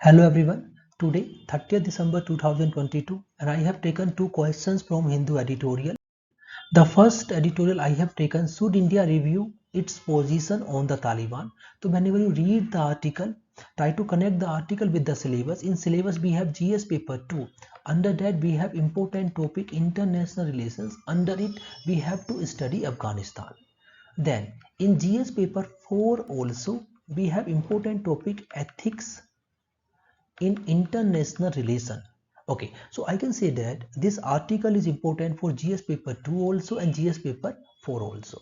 Hello everyone. Today, 30th December 2022, and I have taken two questions from Hindu editorial. The first editorial I have taken, should India review its position on the Taliban? So whenever you read the article, try to connect the article with the syllabus. In syllabus we have GS paper 2. Under that we have important topic international relations. Under it we have to study Afghanistan. Then in GS paper 4 also we have important topic ethics in international relation. Okay, so I can say that this article is important for GS paper 2 also and GS paper 4 also.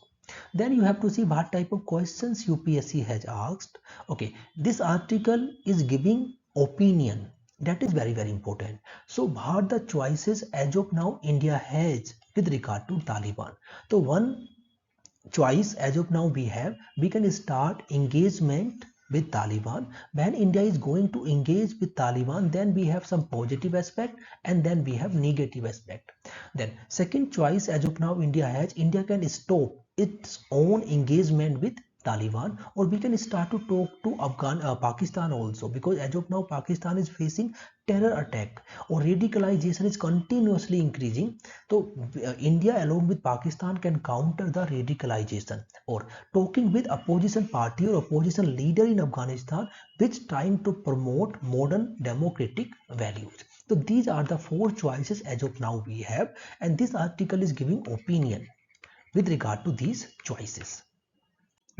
Then you have to see what type of questions UPSC has asked. Okay, this article is giving opinion, that is very important. So what the choices as of now India has with regard to Taliban? So one choice as of now we can start engagement with Taliban. When India is going to engage with Taliban, then we have some positive aspect and then we have negative aspect. Then second choice as of now India can stop its own engagement with Taliban, or we can start to talk to Pakistan also, because as of now Pakistan is facing terror attack or radicalization is continuously increasing. So India along with Pakistan can counter the radicalization, or talking with opposition party or opposition leader in Afghanistan which trying to promote modern democratic values. So these are the four choices as of now we have, and this article is giving opinion with regard to these choices.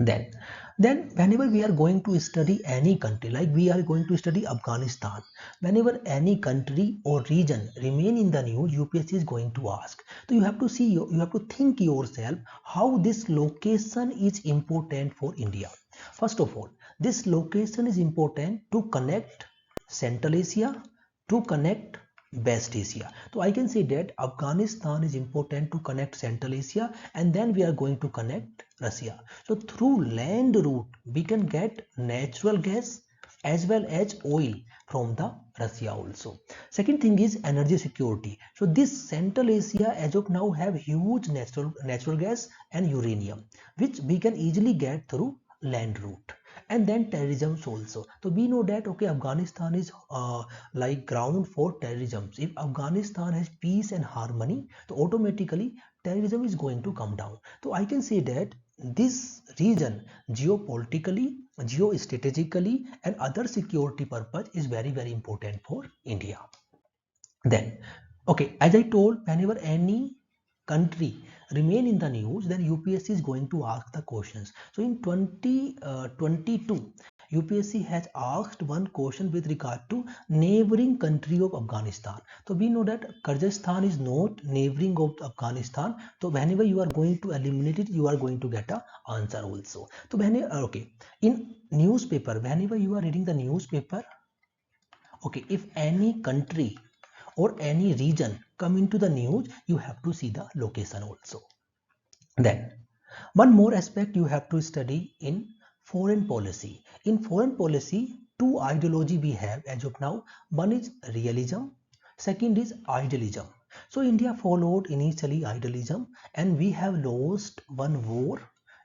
Then whenever we are going to study any country, like we are going to study Afghanistan, whenever any country or region remain in the news, UPSC is going to ask. So you have to see, you have to think yourself how this location is important for India. First of all, this location is important to connect Central Asia, to connect West Asia. So I can say that Afghanistan is important to connect Central Asia, and then we are going to connect Russia. So through land route we can get natural gas as well as oil from the Russia also. Second thing is energy security. So this Central Asia as of now have huge natural gas and uranium which we can easily get through land route. And then terrorism also. So we know that okay, Afghanistan is like ground for terrorism. If Afghanistan has peace and harmony, so automatically terrorism is going to come down. So I can say that this region geopolitically, geostrategically and other security purpose is very important for India. Then okay, as I told, whenever any country remain in the news, then UPSC is going to ask the questions. So in 2022 UPSC has asked one question with regard to neighboring country of Afghanistan. So we know that Kazakhstan is not neighboring of Afghanistan. So whenever you are going to eliminate it, you are going to get a answer also. So whenever okay, in newspaper, whenever you are reading the newspaper, okay, if any country or any region come into the news, you have to see the location also. Then one more aspect you have to study in foreign policy. In foreign policy, two ideology we have as of now. One is realism, second is idealism. So India followed initially idealism, and we have lost one war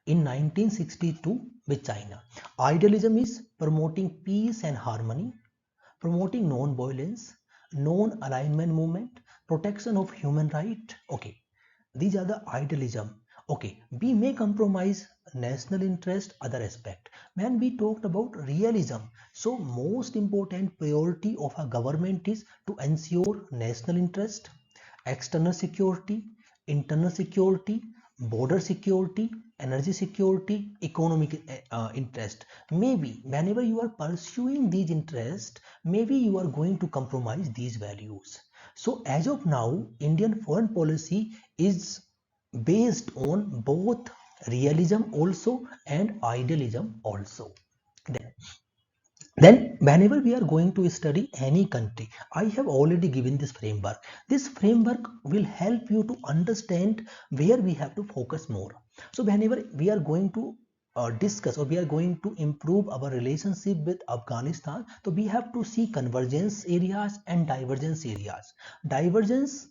in 1962 with China. Idealism is promoting peace and harmony, promoting non-violence, non-alignment movement, protection of human right. Okay, these are the idealism. Okay, we may compromise national interest, other aspect. When we talked about realism, so most important priority of a government is to ensure national interest, external security, internal security, border security, energy security, economic interest. Maybe whenever you are pursuing these interests, maybe you are going to compromise these values. So as of now, Indian foreign policy is based on both realism also and idealism also. Then whenever we are going to study any country, I have already given this framework. This framework will help you to understand where we have to focus more. So whenever we are going to discuss or we are going to improve our relationship with Afghanistan, so we have to see convergence areas and divergence areas. Divergence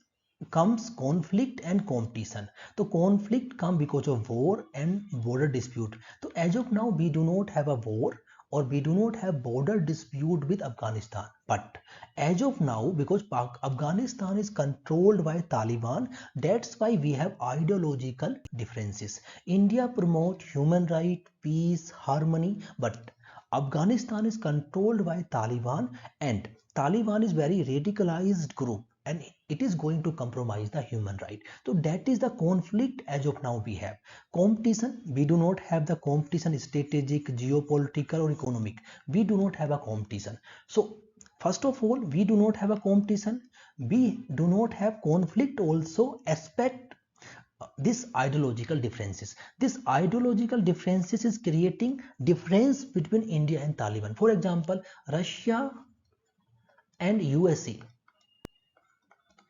comes conflict and competition. So conflict come because of war and border dispute. So as of now we do not have a war or we do not have border dispute with Afghanistan. But as of now, because Afghanistan is controlled by Taliban, that's why we have ideological differences. India promotes human right, peace, harmony, but Afghanistan is controlled by Taliban, and Taliban is very radicalized group, and it is going to compromise the human right. So that is the conflict as of now we have. Competition, we do not have the competition strategic, geopolitical or economic. We do not have a competition. So first of all, we do not have a competition. We do not have conflict also aspect this ideological differences. This ideological differences is creating difference between India and Taliban. For example, Russia and USA,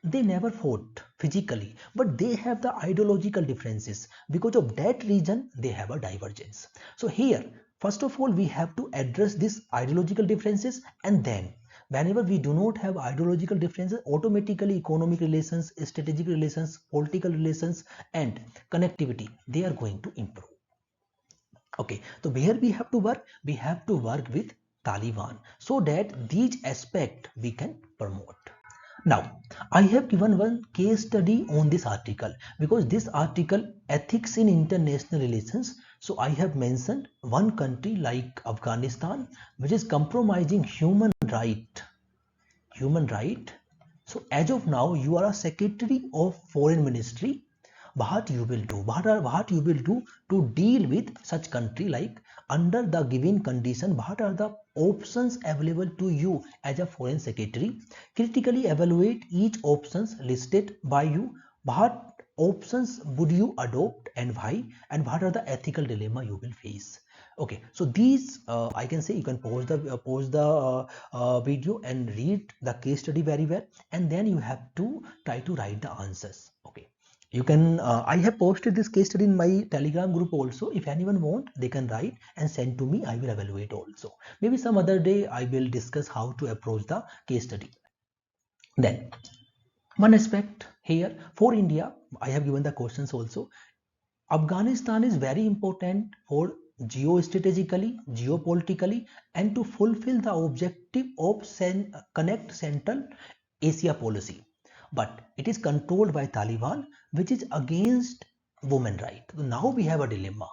they never fought physically, but they have the ideological differences. Because of that reason, they have a divergence. So here, first of all, we have to address these ideological differences, and then whenever we do not have ideological differences, automatically economic relations, strategic relations, political relations and connectivity, they are going to improve. Okay, so where we have to work? We have to work with Taliban so that these aspects we can promote. Now, I have given one case study on this article because this article ethics in international relations. So I have mentioned one country like Afghanistan, which is compromising human right. Human right. So as of now, you are a secretary of foreign ministry. What you will do? What you will do to deal with such country like under the given condition? What are the options available to you as a foreign secretary? Critically evaluate each options listed by you. What options would you adopt and why? And what are the ethical dilemma you will face? Okay, so these I can say you can pause the video and read the case study very well, and then you have to try to write the answers. Okay, you can I have posted this case study in my Telegram group also. If anyone want, they can write and send to me. I will evaluate also. Maybe some other day I will discuss how to approach the case study. Then one aspect here for India, I have given the questions also. Afghanistan is very important for geostrategically, geopolitically, and to fulfill the objective of connect Central Asia policy. But it is controlled by Taliban, which is against women rights. So now we have a dilemma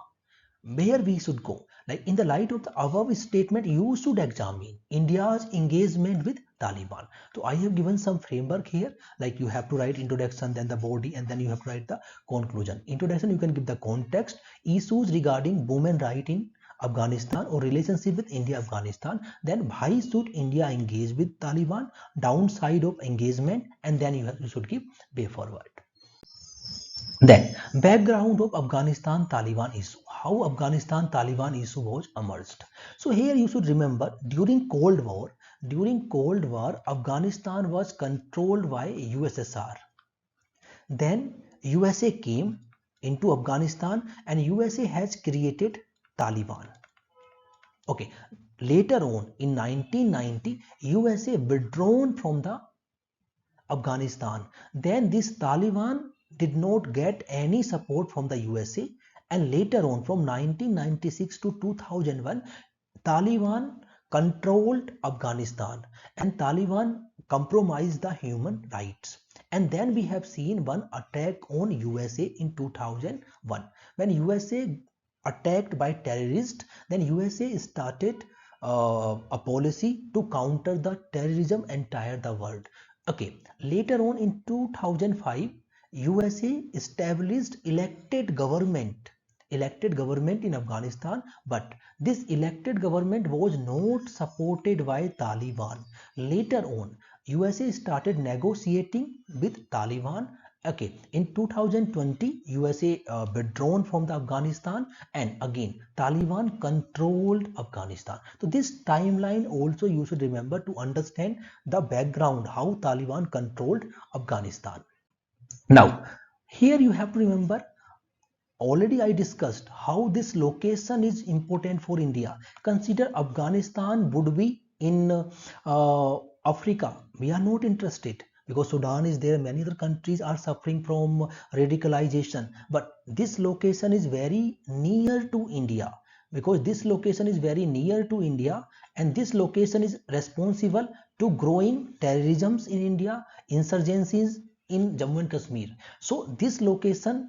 where we should go. Like in the light of the above statement, you should examine India's engagement with Taliban. So I have given some framework here, like you have to write introduction, then the body, and then you have to write the conclusion. Introduction, you can give the context, issues regarding women right in Afghanistan or relationship with India Afghanistan, then why should India engage with Taliban, downside of engagement, and then you should give way forward. Then, background of Afghanistan Taliban issue. How Afghanistan Taliban issue was emerged. So here you should remember during Cold War, Afghanistan was controlled by USSR. Then USA came into Afghanistan and USA has created Taliban. Okay, later on in 1990, USA withdrawn from the Afghanistan. Then this Taliban did not get any support from the USA, and later on from 1996 to 2001, Taliban controlled Afghanistan and Taliban compromised the human rights. And then we have seen one attack on USA in 2001. When USA attacked by terrorists, then USA started a policy to counter the terrorism entire the world. Okay, later on in 2005, USA established elected government in Afghanistan, but this elected government was not supported by Taliban. Later on, USA started negotiating with Taliban. Okay, in 2020, USA withdrawn from the Afghanistan, and again Taliban controlled Afghanistan. So this timeline also you should remember to understand the background how Taliban controlled Afghanistan. Now, here you have to remember, already I discussed how this location is important for India. Consider Afghanistan would be in Africa. We are not interested because Sudan is there. Many other countries are suffering from radicalization. But this location is very near to India. because this location is very near to India, and this location is responsible to growing terrorisms in India, insurgencies in Jammu and Kashmir. So this location,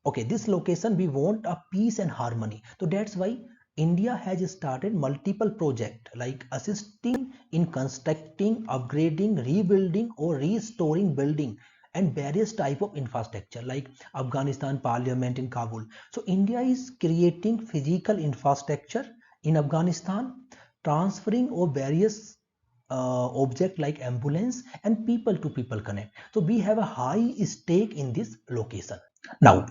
okay, this location we want a peace and harmony. So that's why India has started multiple projects like assisting in constructing, upgrading, rebuilding or restoring building and various type of infrastructure like Afghanistan Parliament in Kabul. So India is creating physical infrastructure in Afghanistan, transferring of various object like ambulance and people to people connect. So we have a high stake in this location. Now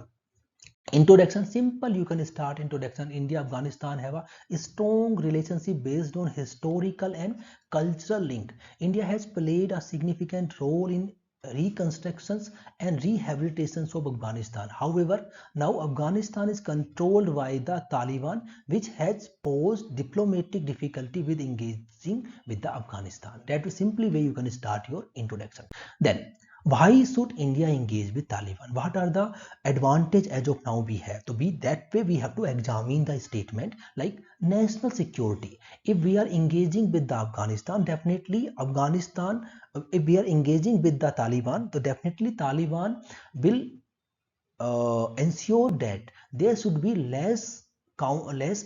introduction, simple, you can start introduction. India Afghanistan have a strong relationship based on historical and cultural link. India has played a significant role in reconstructions and rehabilitations of Afghanistan. However, now Afghanistan is controlled by the Taliban, which has posed diplomatic difficulty with engaging with the Afghanistan. That is simply way you can start your introduction. Then why should India engage with Taliban? What are the advantage as of now we have? To be that way, we have to examine the statement like national security. If we are engaging with the Afghanistan, definitely Afghanistan. If we are engaging with the Taliban, so definitely Taliban will ensure that there should be less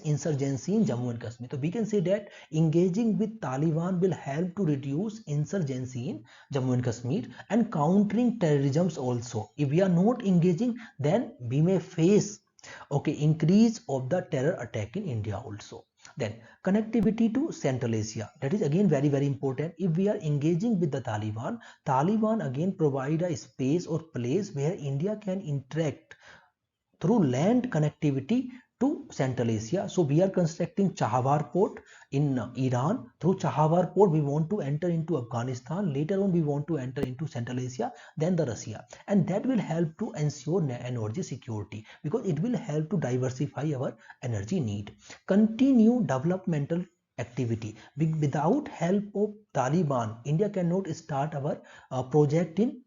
insurgency in Jammu and Kashmir. So we can say that engaging with Taliban will help to reduce insurgency in Jammu and Kashmir and countering terrorism also. If we are not engaging, then we may face increase of the terror attack in India also. Then connectivity to Central Asia, that is again very important. If we are engaging with the Taliban again provide a space or place where India can interact through land connectivity to Central Asia. So we are constructing Chabahar port in Iran. Through Chabahar port we want to enter into Afghanistan. Later on we want to enter into Central Asia, then the Russia, and that will help to ensure energy security because it will help to diversify our energy need. Continue developmental activity. Without help of Taliban, India cannot start our project in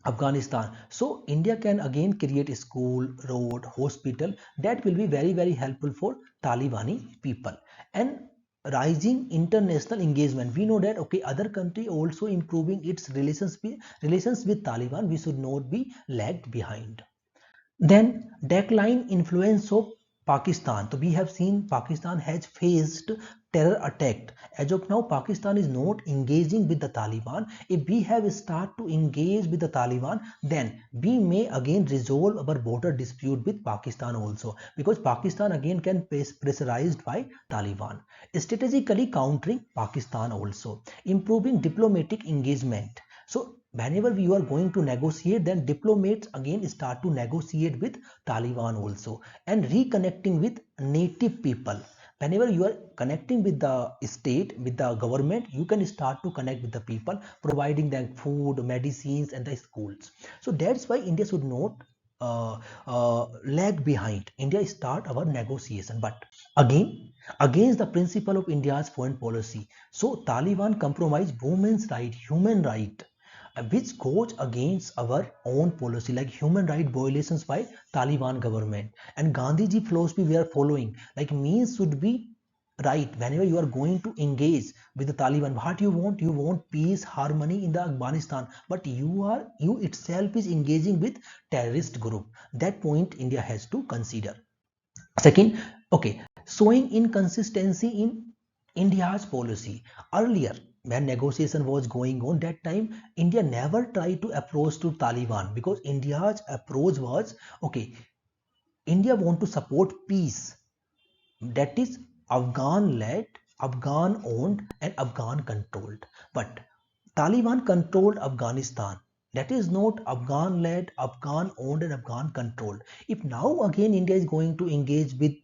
Afghanistan. So India can again create a school, road, hospital that will be very helpful for Talibani people. And rising international engagement. We know that other country also improving its relations with Taliban. We should not be lagged behind. Then decline influence of Pakistan. So we have seen Pakistan has faced terror attack. As of now, Pakistan is not engaging with the Taliban. If we have start to engage with the Taliban, then we may again resolve our border dispute with Pakistan also, because Pakistan again can be pressurized by Taliban. Strategically countering Pakistan also, improving diplomatic engagement. So whenever you are going to negotiate, then diplomats again start to negotiate with Taliban also, and reconnecting with native people. Whenever you are connecting with the state, with the government, you can start to connect with the people, providing them food, medicines and the schools. So that's why India should not lag behind. India start our negotiation, but again against the principle of India's foreign policy. So Taliban compromise women's right, human right, which goes against our own policy, like human right violations by Taliban government. And Gandhiji philosophy we are following, like means should be right. Whenever you are going to engage with the Taliban, what you want peace, harmony in the Afghanistan, but you itself is engaging with terrorist group. That point India has to consider. Second, showing inconsistency in India's policy. Earlier, when negotiation was going on, that time India never tried to approach to Taliban, because India's approach was India want to support peace, that is Afghan led, Afghan owned and Afghan controlled. But Taliban controlled Afghanistan. That is not Afghan led, Afghan owned and Afghan controlled. If now again India is going to engage with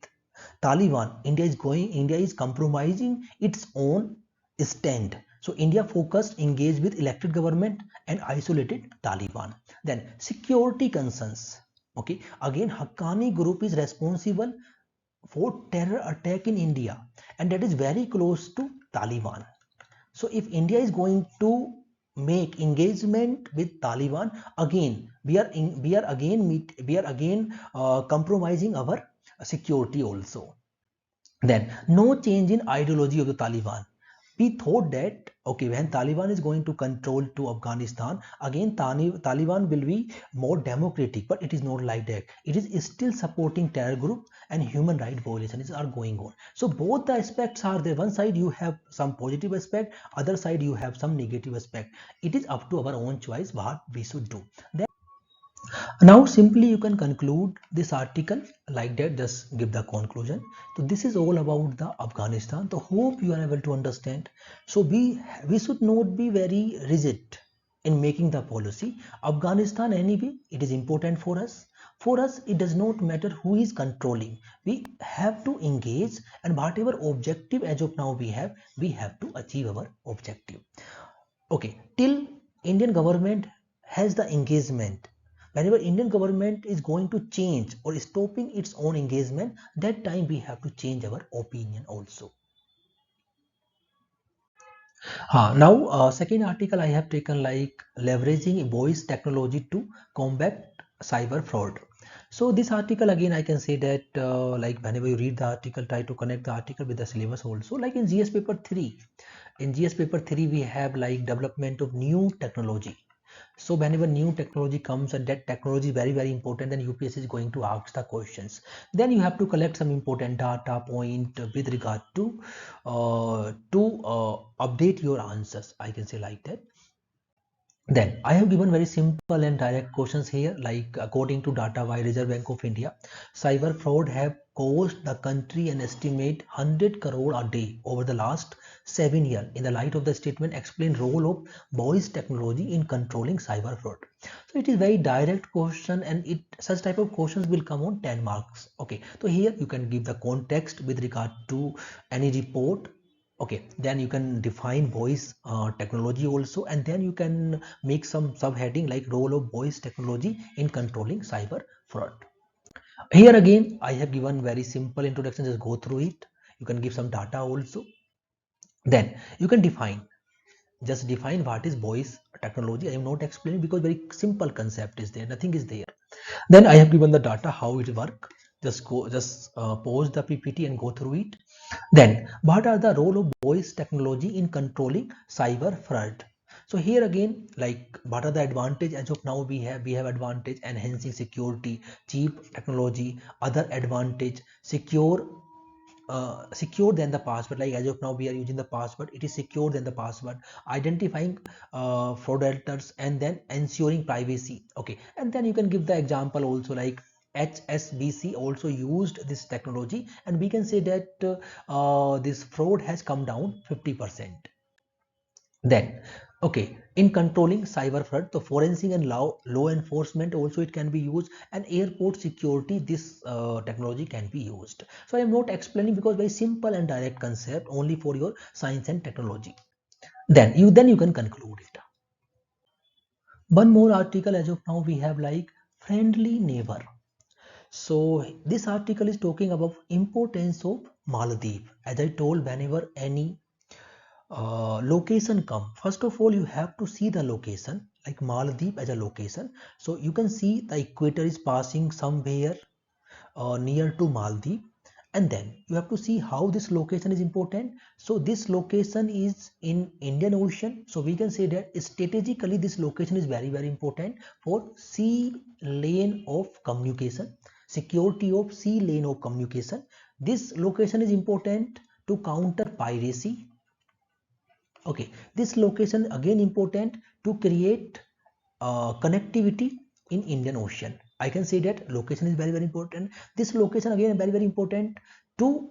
Taliban, India is compromising its own stand. So India focused engage with elected government and isolated Taliban. Then security concerns. Again Haqqani group is responsible for terror attack in India, and that is very close to Taliban. So if India is going to make engagement with Taliban, again we are again compromising our security also. Then no change in ideology of the Taliban. We thought that okay, when Taliban is going to control to Afghanistan, again Taliban will be more democratic, but it is not like that. It is still supporting terror group and human right violations are going on. So both the aspects are there. One side you have some positive aspect, other side you have some negative aspect. It is up to our own choice what we should do. Now simply you can conclude this article like that, just give the conclusion. So this is all about the Afghanistan. So hope you are able to understand. So we should not be very rigid in making the policy. Afghanistan anyway, it is important for us. For us, it does not matter who is controlling. We have to engage, and whatever objective as of now we have to achieve our objective. Okay, till Indian government has the engagement, whenever Indian government is going to change or stopping its own engagement, that time we have to change our opinion also. Now second article I have taken like leveraging voice technology to combat cyber fraud. So this article again I can say that like whenever you read the article, try to connect the article with the syllabus also. Like in GS paper 3, in GS paper 3 we have like development of new technology. So whenever new technology comes and that technology is very important, then UPSC is going to ask the questions. Then you have to collect some important data point with regard to update your answers. I can say like that. Then I have given very simple and direct questions here, like according to data by Reserve Bank of India, cyber fraud have cost the country an estimate 100 crore a day over the last 7 years. In the light of the statement, explain role of voice technology in controlling cyber fraud. So it is very direct question, and it such type of questions will come on 10 marks. Okay, so here you can give the context with regard to any report. Okay, then you can define voice technology also, and then you can make some subheading like role of voice technology in controlling cyber fraud. Here again I have given very simple introduction, just go through it. You can give some data also. Then you can define, just define what is voice technology. I am not explaining because very simple concept is there, nothing is there. Then I have given the data how it work. Just pause the PPT and go through it. Then, what are the role of voice technology in controlling cyber fraud? So here again, like what are the advantage as of now we have advantage enhancing security, cheap technology, other advantage secure than the password. Like as of now we are using the password, it is secure than the password, identifying fraudsters and then ensuring privacy. Okay, and then you can give the example also like HSBC also used this technology, and we can say that this fraud has come down 50%. Then, okay, in controlling cyber fraud, the forensic and law enforcement also it can be used, and airport security, this technology can be used. So I am not explaining because very simple and direct concept only for your science and technology. Then you can conclude it. One more article as of now we have like friendly neighbor. So this article is talking about importance of Maldives. As I told, whenever any location come, first of all you have to see the location, like Maldives as a location. So you can see the equator is passing somewhere near to Maldives, and then you have to see how this location is important. So this location is in Indian Ocean, so we can say that strategically this location is very important for sea lane of communication, security of sea lane of communication. This location is important to counter piracy. Okay, this location again important to create connectivity in Indian Ocean. I can say that location is very important. This location again very important to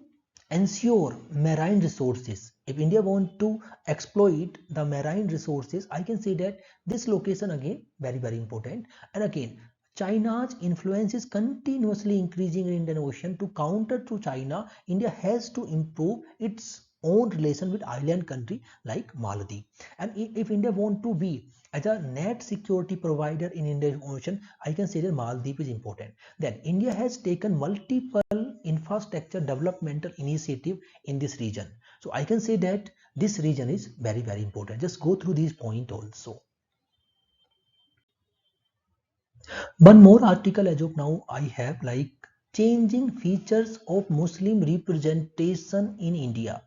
ensure marine resources. If India want to exploit the marine resources, I can say that this location again very important. And again, China's influence is continuously increasing in Indian Ocean. To counter to China, India has to improve its own relation with island country like Maldives. And if India want to be as a net security provider in Indian Ocean, I can say that Maldives is important. Then India has taken multiple infrastructure developmental initiative in this region. So I can say that this region is very important. Just go through these points also. One more article as of now I have like changing features of Muslim representation in India.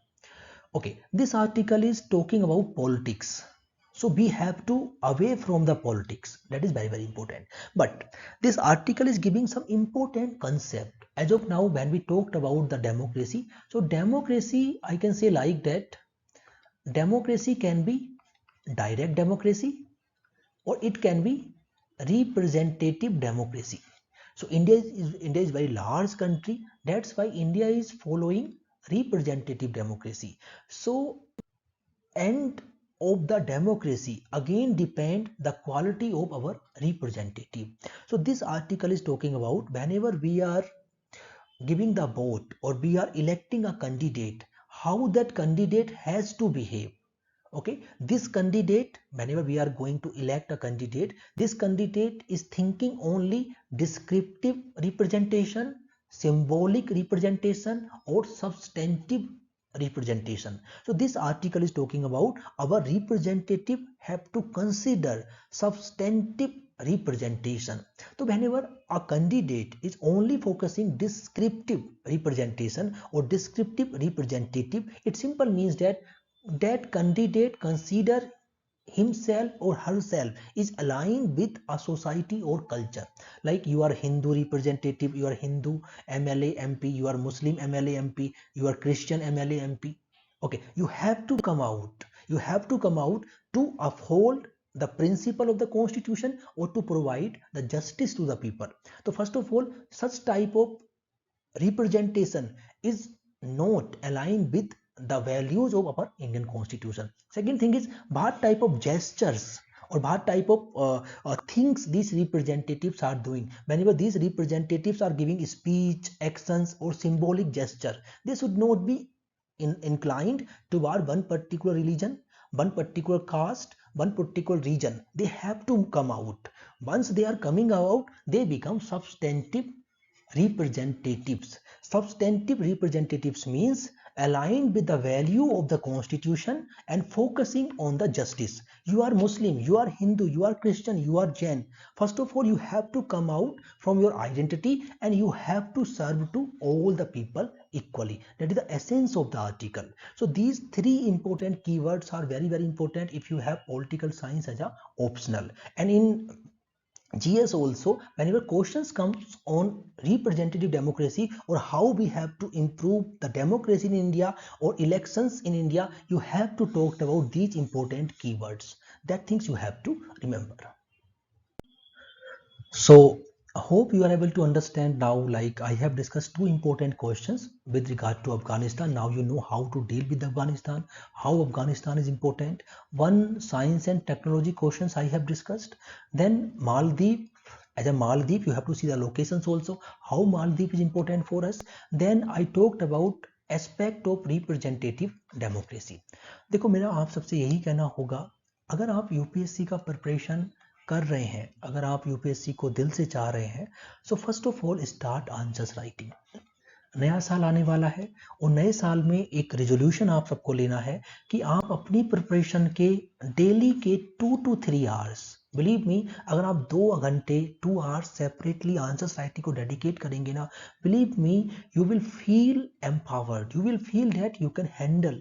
Okay, this article is talking about politics, so we have to away from the politics. That is very important. But this article is giving some important concept. As of now, when we talked about the democracy, so democracy, I can say like that, democracy can be direct democracy or it can be representative democracy. So India is very large country. That's why India is following representative democracy. So end of the democracy again depend the quality of our representative. So this article is talking about whenever we are giving the vote or we are electing a candidate, how that candidate has to behave. Okay, this candidate, whenever we are going to elect a candidate, this candidate is thinking only descriptive representation, symbolic representation or substantive representation. So this article is talking about our representative have to consider substantive representation. So whenever a candidate is only focusing descriptive representation or descriptive representative, it simple means that that candidate consider himself or herself is aligned with a society or culture. Like you are Hindu representative, you are Hindu MLA MP, you are Muslim MLA MP, you are Christian MLA MP. Okay, you have to come out, you have to come out to uphold the principle of the constitution or to provide the justice to the people. So first of all, such type of representation is not aligned with the values of our Indian constitution. Second thing is what type of gestures or what type of things these representatives are doing. Whenever these representatives are giving speech, actions or symbolic gesture, they should not be inclined toward one particular religion, one particular caste, one particular region. They have to come out. Once they are coming out, they become substantive representatives. Substantive representatives means aligned with the value of the constitution and focusing on the justice. You are Muslim, you are Hindu, you are Christian, you are Jain. First of all, you have to come out from your identity and you have to serve to all the people equally. That is the essence of the article. So these three important keywords are very important if you have political science as a optional. And in GS also, whenever questions comes on representative democracy or how we have to improve the democracy in India or elections in India, you have to talk about these important keywords. That things you have to remember. So I hope you are able to understand now. Like I have discussed two important questions with regard to Afghanistan. Now you know how to deal with Afghanistan, how Afghanistan is important. One science and technology questions I have discussed. Then Maldives. As a Maldives, you have to see the locations also, how Maldives is important for us. Then I talked about aspect of representative democracy. देखो मेरा आप सबसे यही कहना होगा, अगर आप UPSC का प्रिपरेशन कर रहे हैं, अगर आप यूपीएससी को दिल से चाह रहे हैं, so first of all start answers writing. नया साल आने वाला है और नए साल में एक रेजोल्यूशन आप सबको लेना है कि आप अपनी प्रिपरेशन के डेली के 2 to 3 आवर्स, बिलीव मी, अगर आप 2 घंटे 2 आवर्स सेपरेटली आंसर्स राइटिंग को डेडिकेट करेंगे ना, believe me, you will feel empowered, you will feel that you can handle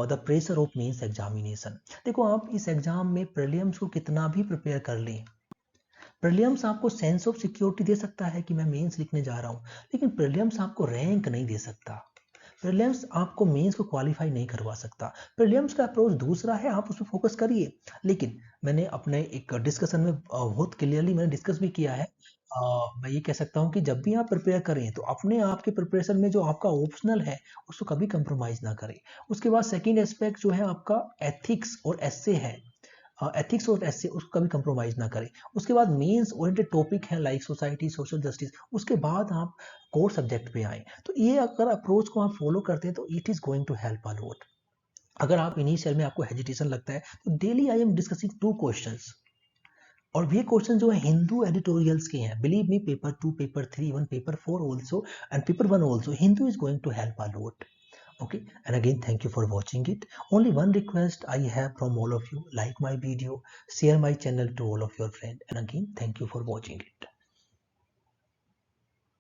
the pressure of mains examination. देखो आप इस एग्जाम में प्रीलिम्स को कितना भी प्रिपेयर कर लें, प्रीलिम्स आपको सेंस ऑफ सिक्योरिटी दे सकता है कि मैं मेंस लिखने जा रहा हूं, लेकिन प्रीलिम्स आपको रैंक नहीं दे सकता. प्रीलिम्स आपको मेंस को क्वालिफाई नहीं करवा सकता. प्रीलिम्स का अप्रोच दूसरा है, आप उस पर फोकस करिए. लेकिन मैंने अपने एक डिस्कशन में बहुत क्लियरली मैंने डिस्कस भी किया है. मैं ये कह सकता हूँ कि जब भी आप प्रिपेयर करें तो अपने आप के प्रिपरेशन में जो आपका ऑप्शनल है उसको कभी कंप्रोमाइज ना करें. उसके बाद सेकेंड एस्पेक्ट जो है आपका एथिक्स और एस्से है, एथिक्स और एस्से उसको कभी कंप्रोमाइज ना करें. उसके बाद मेंस ओरिएंटेड टॉपिक है लाइक सोसाइटी, सोशल जस्टिस. उसके बाद आप कोर सब्जेक्ट पे आए. तो ये अगर अप्रोच को आप फॉलो करते हैं तो it is going to help a lot. अगर आप इनिशियल में आपको हेजिटेशन लगता है तो daily I am discussing 2 questions, और ये क्वेश्चन जो है हिंदू एडिटोरियल्स के हैं. Believe me, paper 2, paper 3, even paper 4 also and paper 1 also, Hindu is going to help a lot. Okay, and again thank you for watching it. Only one request I have from all of you: like my video, share my channel to all of your friends, and again thank you for watching it.